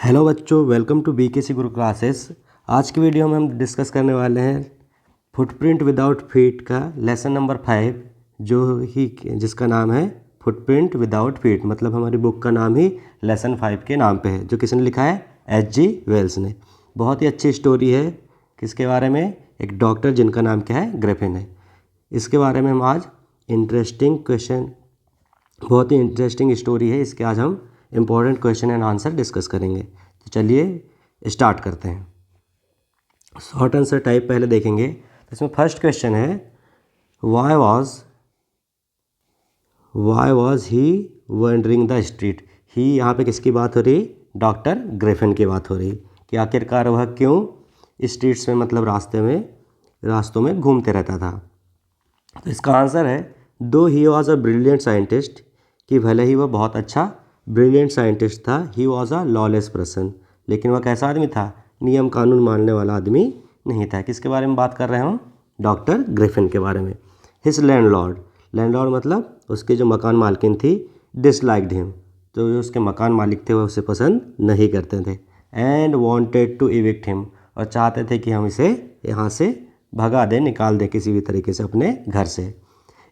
Hello बच्चों, welcome to BKC Guru classes. आज की वीडियो में हम डिस्कस करने वाले हैं फुटप्रिंट विदाउट फीट का लेसन नंबर 5, जिसका नाम है फुटप्रिंट विदाउट फीट। मतलब हमारी बुक का नाम ही लेसन 5 के नाम पे है, जो किसने लिखा है? H.G. वेल्स ने। बहुत ही अच्छी स्टोरी है। किसके बारे में? एक डॉक्टर जिनका नाम क्या है? ग्रिफिन है। इसके बारे में हम आज बहुत ही इंटरेस्टिंग स्टोरी है। इसके आज हम important question and answer discuss करेंगे। तो चलिए स्टार्ट करते हैं। शॉर्ट आंसर टाइप पहले देखेंगे। तो इसमें फर्स्ट क्वेश्चन है, why was he wandering the street. He यहाँ पे किसकी बात हो रही? डॉक्टर ग्रिफिन की बात हो रही कि आखिरकार वह क्यों स्ट्रीट्स में, मतलब रास्तों में घूमते रहता था। तो इसका आंसर है, दो he was a brilliant scientist, कि भले ही वह बहुत अच्छा ब्रिलियंट साइंटिस्ट था, he was a lawless person, लेकिन वह कैसा आदमी था? नियम कानून मानने वाला आदमी नहीं था। किसके बारे में बात कर रहे हैं? डॉक्टर ग्रिफिन के बारे में। हिज लैंडलॉर्ड मतलब उसके जो मकान मालकिन थी, डिसलाइक्ड हिम, तो जो उसके मकान मालिक थे वह उसे पसंद नहीं करते थे। And wanted to evict him, और चाहते थे कि हम इसे यहाँ से भगा दें, निकाल दें किसी भी तरीके से अपने घर से।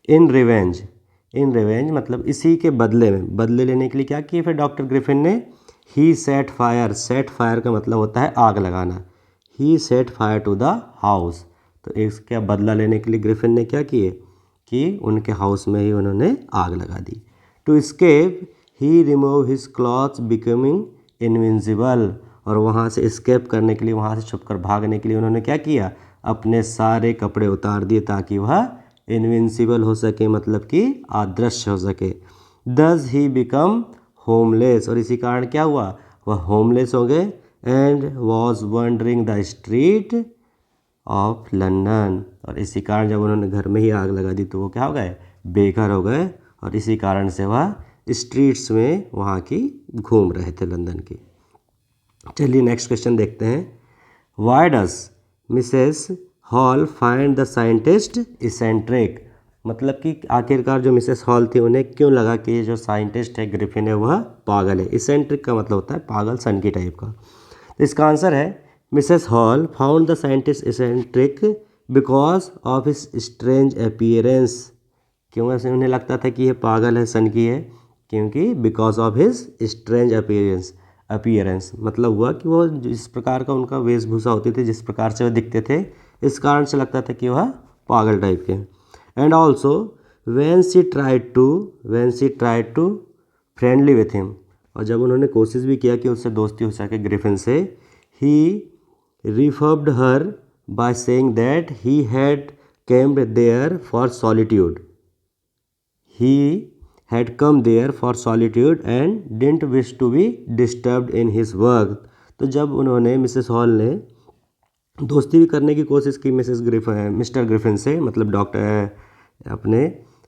इन रिवेंज मतलब इसी के बदले में, बदले लेने के लिए क्या किए फिर डॉक्टर ग्रिफिन ने? ही सेट फायर का मतलब होता है आग लगाना। He set fire to the house, तो इसका बदला लेने के लिए ग्रिफिन ने क्या किए कि उनके हाउस में ही उन्होंने आग लगा दी। To escape he remove his clothes becoming invincible, और वहाँ से escape करने के लिए, वहाँ से छुपकर भागने के लिए उन्होंने क्या किया? अपने सारे कपड़े उतार दिए ताकि वह इनविंसिबल हो सके, मतलब कि अदृश्य हो सके। दस ही बिकम होमलेस, और इसी कारण क्या हुआ? वह होमलेस हो गए। And was wondering the street of London, और इसी कारण जब उन्होंने घर में ही आग लगा दी तो वो क्या हो गए? बेघर हो गए, और इसी कारण से वह स्ट्रीट्स में वहाँ की घूम रहे थे, लंदन की। चलिए नेक्स्ट क्वेश्चन देखते हैं। Why does Mrs hall find the scientist eccentric, मतलब कि आखिरकार जो मिसेस हॉल थी उन्हें क्यों लगा कि ये जो साइंटिस्ट है ग्रिफिन है वह पागल है। इसेंट्रिक का मतलब होता है पागल, सनकी टाइप का। तो इसका आंसर है, Mrs hall found the scientist eccentric because of his strange appearance. क्यों ऐसे उन्हें लगता था कि यह पागल है, सनकी है? क्योंकि because of his strange appearance मतलब हुआ कि वो जिस प्रकार का उनका वेशभूषा होती थी, जिस प्रकार से वह दिखते थे, इस कारण से लगता था कि वह पागल टाइप के। And also when she tried to friendly with him, और जब उन्होंने कोशिश भी किया कि उससे दोस्ती हो सके ग्रिफिन से, he rebuffed her by saying that he had came there for solitude, he had come there for solitude and didn't wish to be disturbed in his work। तो जब उन्होंने, मिसेस हॉल ने दोस्ती भी करने की कोशिश की मिस्टर ग्रिफिन से, मतलब डॉक्टर अपने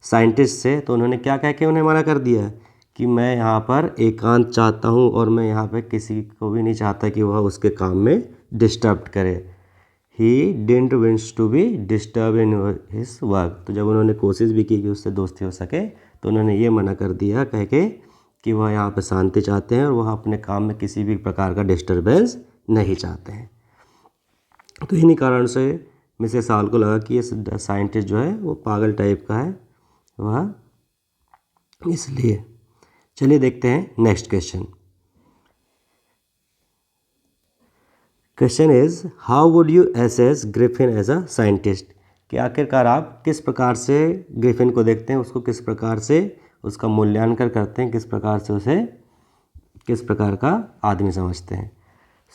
साइंटिस्ट से, तो उन्होंने क्या कह के उन्हें मना कर दिया कि मैं यहाँ पर एकांत चाहता हूँ, और मैं यहाँ पे किसी को भी नहीं चाहता कि वह उसके काम में डिस्टर्ब करे। He didn't wish to be disturb in his work, तो जब उन्होंने कोशिश भी की कि उससे दोस्ती हो सके तो उन्होंने ये मना कर दिया कह के कि वह यहाँ पर शांति चाहते हैं और वह अपने काम में किसी भी प्रकार का डिस्टर्बेंस नहीं चाहते हैं। तो इन्हीं कारण से मिसेस हॉल को लगा कि ये साइंटिस्ट जो है वो पागल टाइप का है, वह इसलिए। चलिए देखते हैं next question. Question is, how would you assess Griffin as a scientist, कि आखिरकार आप किस प्रकार से ग्रिफिन को देखते हैं, उसको किस प्रकार से उसका मूल्यांकन करते हैं, किस प्रकार से उसे किस प्रकार का आदमी समझते हैं।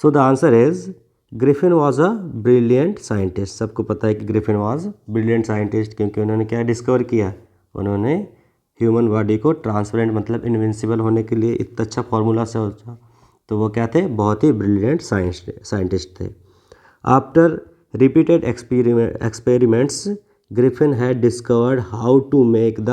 सो the answer is, Griffin was a brilliant scientist. सबको पता है कि ग्रिफिन वॉज ब्रिलियंट साइंटिस्ट, क्योंकि उन्होंने क्या डिस्कवर किया? उन्होंने ह्यूमन बॉडी को ट्रांसपेरेंट, मतलब इनविंसिबल होने के लिए इतना अच्छा फॉर्मूला से सोचा, तो वो क्या थे? बहुत ही ब्रिलियंट साइंटिस्ट थे। After repeated experiments Griffin had discovered how to make the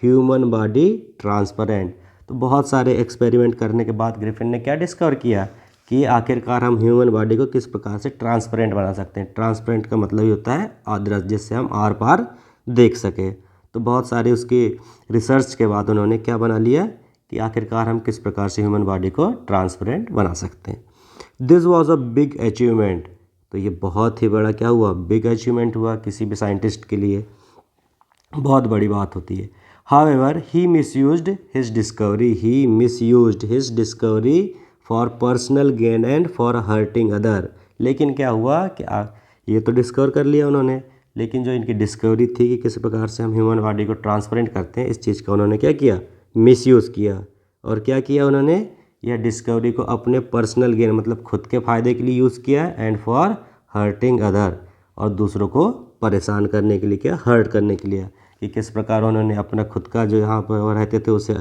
human body transparent. तो बहुत सारे एक्सपेरिमेंट करने के बाद ग्रिफिन ने क्या डिस्कवर किया कि आखिरकार हम ह्यूमन बॉडी को किस प्रकार से ट्रांसपेरेंट बना सकते हैं। ट्रांसपेरेंट का मतलब ही होता है अदृश्य, जिससे हम आर पार देख सकें। तो बहुत सारे उसकी रिसर्च के बाद उन्होंने क्या बना लिया कि आखिरकार हम किस प्रकार से ह्यूमन बॉडी को ट्रांसपेरेंट बना सकते हैं। This was a big achievement, तो ये बहुत ही बड़ा क्या हुआ, बिग अचीवमेंट हुआ किसी भी साइंटिस्ट के लिए, बहुत बड़ी बात होती है। However he misused his discovery for personal gain and for hurting other. लेकिन क्या हुआ कि ये तो डिस्कवर कर लिया उन्होंने, लेकिन जो इनकी डिस्कवरी थी कि किस प्रकार से हम ह्यूमन बॉडी को ट्रांसपेरेंट करते हैं, इस चीज़ का उन्होंने क्या किया, मिसयूज़ किया। और क्या किया उन्होंने, यह डिस्कवरी को अपने पर्सनल गेन मतलब खुद के फ़ायदे के लिए यूज़ किया, एंड फॉर हर्टिंग अदर, और दूसरों को परेशान करने के लिए, क्या, हर्ट करने के लिए, कि किस प्रकार उन्होंने अपना खुद का जो यहाँ पर रहते थे उसे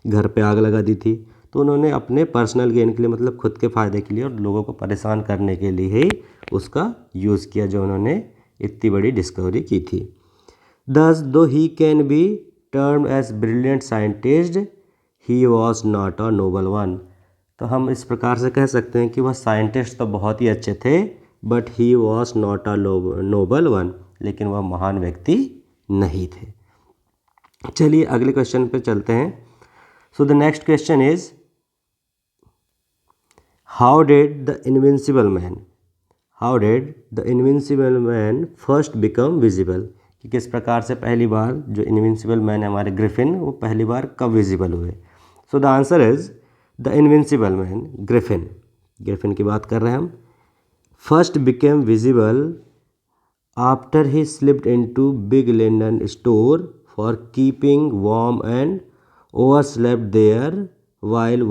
घर पे आग लगा दी थी। तो उन्होंने अपने पर्सनल गेन के लिए मतलब खुद के फ़ायदे के लिए और लोगों को परेशान करने के लिए ही उसका यूज़ किया, जो उन्होंने इतनी बड़ी डिस्कवरी की थी। Thus, though he can be termed as brilliant scientist, he was not a noble one. तो हम इस प्रकार से कह सकते हैं कि वह साइंटिस्ट तो बहुत ही अच्छे थे, but he was not a Nobel one, लेकिन वह महान व्यक्ति नहीं थे। चलिए अगले क्वेश्चन पे चलते हैं। So the next question is, how did the invincible man first become visible, कि किस प्रकार से पहली बार जो इनविंसिबल मैन है हमारे ग्रिफिन, वो पहली बार कब विजिबल हुए। So the answer is the invincible man Griffin की बात कर रहे हैं हम। First became visible after he slipped into big London store for keeping warm and overslept there while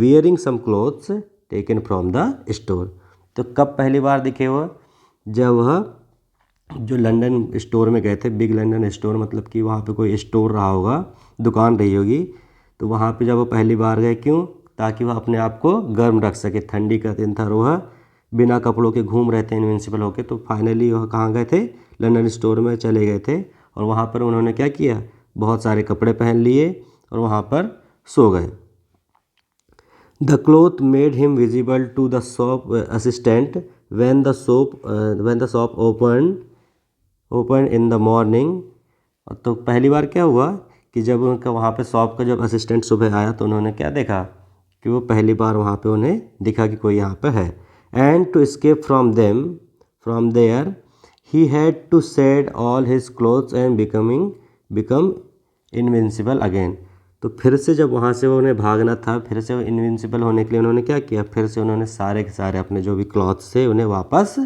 wearing some clothes taken from the store। तो कब पहली बार दिखे वह, जब वह जो लंदन स्टोर में गए थे, बिग लंदन स्टोर मतलब कि वहाँ पे कोई स्टोर रहा होगा, दुकान रही होगी, तो वहाँ पे जब वो पहली बार गए, क्यों, ताकि वह अपने आप को गर्म रख सके। ठंडी का दिन था, वह बिना कपड़ों के घूम रहे थे इनविंसिबल होके। तो फाइनली वह कहाँ गए थे, लंदन स्टोर में चले गए थे, और वहाँ पर उन्होंने क्या किया, बहुत सारे कपड़े पहन लिए और वहाँ पर सो गए। The cloth made him visible to the shop assistant when the shop opened in the morning। तो पहली बार क्या हुआ कि जब उनका वहाँ पे शॉप का जब असिस्टेंट सुबह आया, तो उन्होंने क्या देखा कि वो पहली बार वहाँ पे उन्हें दिखा कि कोई यहाँ पे है। And to escape from there he had to shed all his clothes and become invincible again। तो फिर से जब वहाँ से उन्हें भागना था, फिर से इनविंसिबल होने के लिए उन्होंने क्या किया, फिर से उन्होंने सारे के सारे अपने जो भी क्लॉथ्स थे उन्हें वापस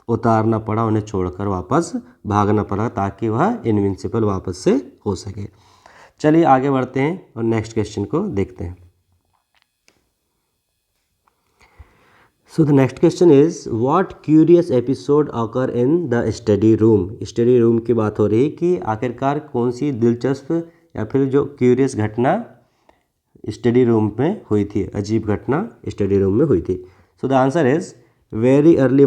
उतारना पड़ा, उन्हें छोड़कर वापस भागना पड़ा, ताकि वह इनविंसिबल वापस से हो सके। चलिए आगे बढ़ते हैं और नेक्स्ट क्वेश्चन को देखते हैं। So the next question is, what curious episode occur in the study room की बात हो रही है कि आखिरकार कौन सी दिलचस्प या फिर जो क्यूरियस घटना स्टडी रूम में हुई थी, अजीब घटना स्टडी रूम में हुई थी। सो the answer is, very early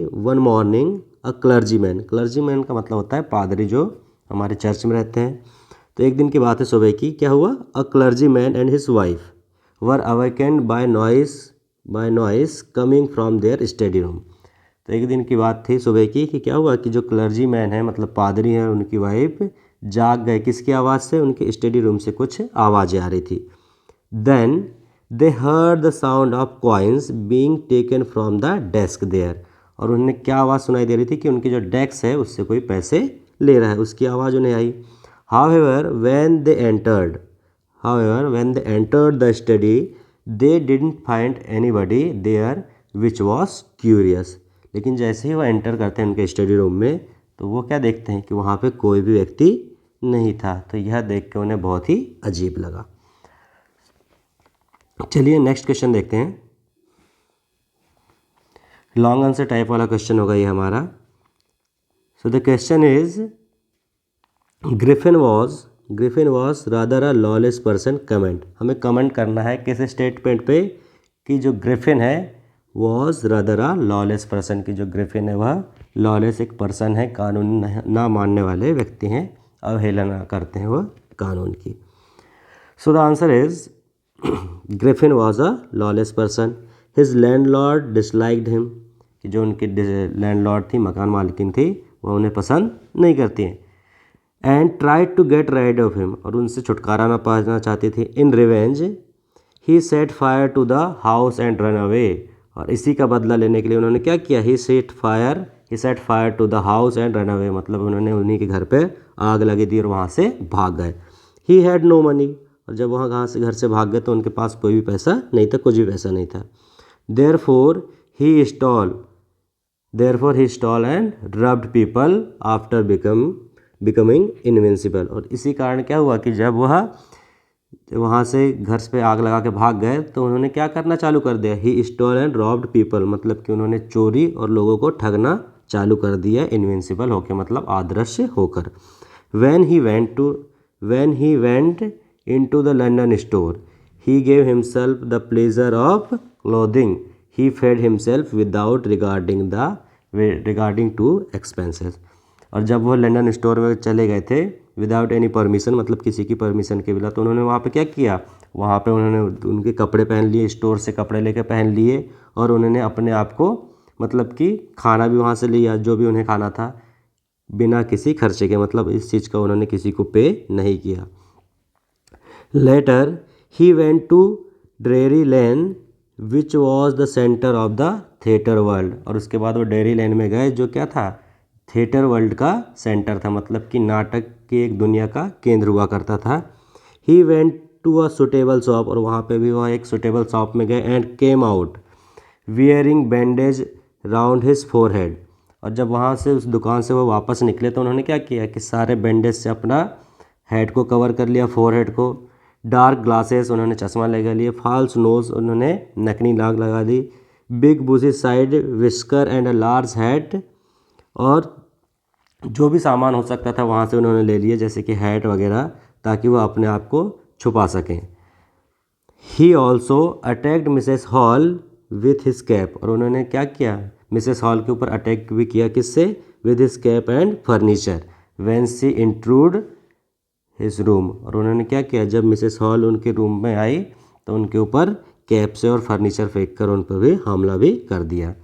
one morning a clergyman का मतलब होता है पादरी जो हमारे चर्च में रहते हैं। तो एक दिन की बात है सुबह की, क्या हुआ, a clergyman and his wife were awakened by noise coming from their study room. तो एक दिन की बात थी सुबह की कि क्या हुआ कि जो क्लर्जी मैन है मतलब पादरी हैं, उनकी वाइफ जाग गए, किसकी आवाज़ से, उनके स्टडी रूम से कुछ आवाज़ें आ रही थी। Then they heard the sound of coins being taken from the desk there. और उन्हें क्या आवाज़ सुनाई दे रही थी कि उनकी जो डेस्क है उससे कोई पैसे ले रहा है, उसकी आवाज़ उन्हें आई। However when they entered the study they didn't find anybody there which was curious. लेकिन जैसे ही वो एंटर करते हैं उनके स्टडी रूम में, तो वो क्या देखते हैं कि वहाँ पे कोई भी व्यक्ति नहीं था। तो यह देख के उन्हें बहुत ही अजीब लगा। चलिए नेक्स्ट क्वेश्चन देखते हैं। लॉन्ग आंसर टाइप वाला क्वेश्चन होगा ये हमारा। So the question is, Griffin was rather a lawless person comment. हमें कमेंट करना है किस स्टेटमेंट पे कि जो ग्रिफिन है was rather a lawless person, की जो ग्रिफिन है वह लॉलेस एक पर्सन है, कानून ना मानने वाले व्यक्ति हैं, अवहेलना करते हैं वह कानून की। सो the answer is, Griffin was a lawless person. His landlord disliked him, कि जो उनकी लैंडलॉर्ड थी, मकान मालिकिन थी, वह उन्हें पसंद नहीं करती हैं। And tried to get rid of him, और उनसे छुटकारा ना पाना चाहती थी। In revenge he set fire to the house and run away, और इसी का बदला लेने के लिए उन्होंने क्या किया, he set fire to the house and run away, मतलब उन्होंने उन्हीं के घर पे आग लगी दी और वहाँ से भाग गए। ही हैड नो मनी, और जब वहाँ घर से भाग गए तो उनके पास कोई भी पैसा नहीं था, कुछ भी पैसा नहीं था। Therefore he stall and rubbed people after becoming invincible, और इसी कारण क्या हुआ कि जब वह वहाँ से घर पे आग लगा के भाग गए तो उन्होंने क्या करना चालू कर दिया, ही स्टॉल एंड रॉब्ड पीपल, मतलब कि उन्होंने चोरी और लोगों को ठगना चालू कर दिया, इनविंसिबल होके मतलब अदृश्य होकर। When he went into the London store he gave himself the pleasure of clothing he fed himself without regarding to expenses, और जब वो लंदन स्टोर में चले गए थे विदाउट एनी परमिशन, मतलब किसी की परमिशन के बिना, तो उन्होंने वहाँ पे क्या किया, वहाँ पे उन्होंने उनके कपड़े पहन लिए, स्टोर से कपड़े लेके पहन लिए, और उन्होंने अपने आप को मतलब कि खाना भी वहाँ से लिया जो भी उन्हें खाना था, बिना किसी खर्चे के, मतलब इस चीज़ का उन्होंने किसी को पे नहीं किया। Later he went to Drury lane which was the centre of the theatre world, और उसके बाद वो डेयरी लेन में गए जो क्या था, थिएटर वर्ल्ड का सेंटर था, मतलब कि नाटक की एक दुनिया का केंद्र हुआ करता था। He went to a suitable shop, और वहाँ पे भी वह एक सुटेबल शॉप में गए, and came out wearing bandage round his forehead, और जब वहाँ से उस दुकान से वो वापस निकले तो उन्होंने क्या किया कि सारे बैंडेज से अपना हेड को कवर कर लिया, फोरहेड को। डार्क ग्लासेस, उन्होंने चश्मा लगा लिए। फॉल्स नोज, उन्होंने नकली नाक लगा दी। Big bushy side whisker and a large hat, और जो भी सामान हो सकता था वहाँ से उन्होंने ले लिए, जैसे कि हैट वगैरह, ताकि वो अपने आप को छुपा सकें। He also attacked Mrs hall with his cap, और उन्होंने क्या किया, मिसेस हॉल के ऊपर अटैक भी किया, किससे, with his cap and furniture when she intrude his room, और उन्होंने क्या किया, जब मिसेस हॉल उनके रूम में आई तो उनके ऊपर कैप से और फर्नीचर फेंक कर उन पर भी हमला भी कर दिया।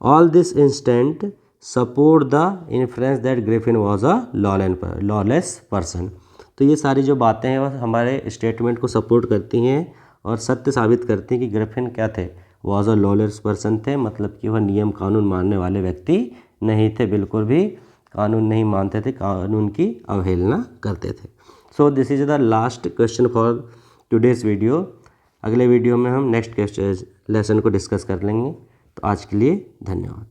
All this instant support the inference that Griffin was a lawless person, तो ये सारी जो बातें हैं वह हमारे स्टेटमेंट को सपोर्ट करती हैं और सत्य साबित करती हैं कि ग्रिफिन क्या थे, वॉज अ लॉलेस पर्सन थे, मतलब कि वह नियम कानून मानने वाले व्यक्ति नहीं थे, बिल्कुल भी कानून नहीं मानते थे, कानून की अवहेलना करते थे। So this is the last question for today's video. अगले वीडियो में हम नेक्स्ट लेसन को डिस्कस कर लेंगे। तो आज के लिए धन्यवाद।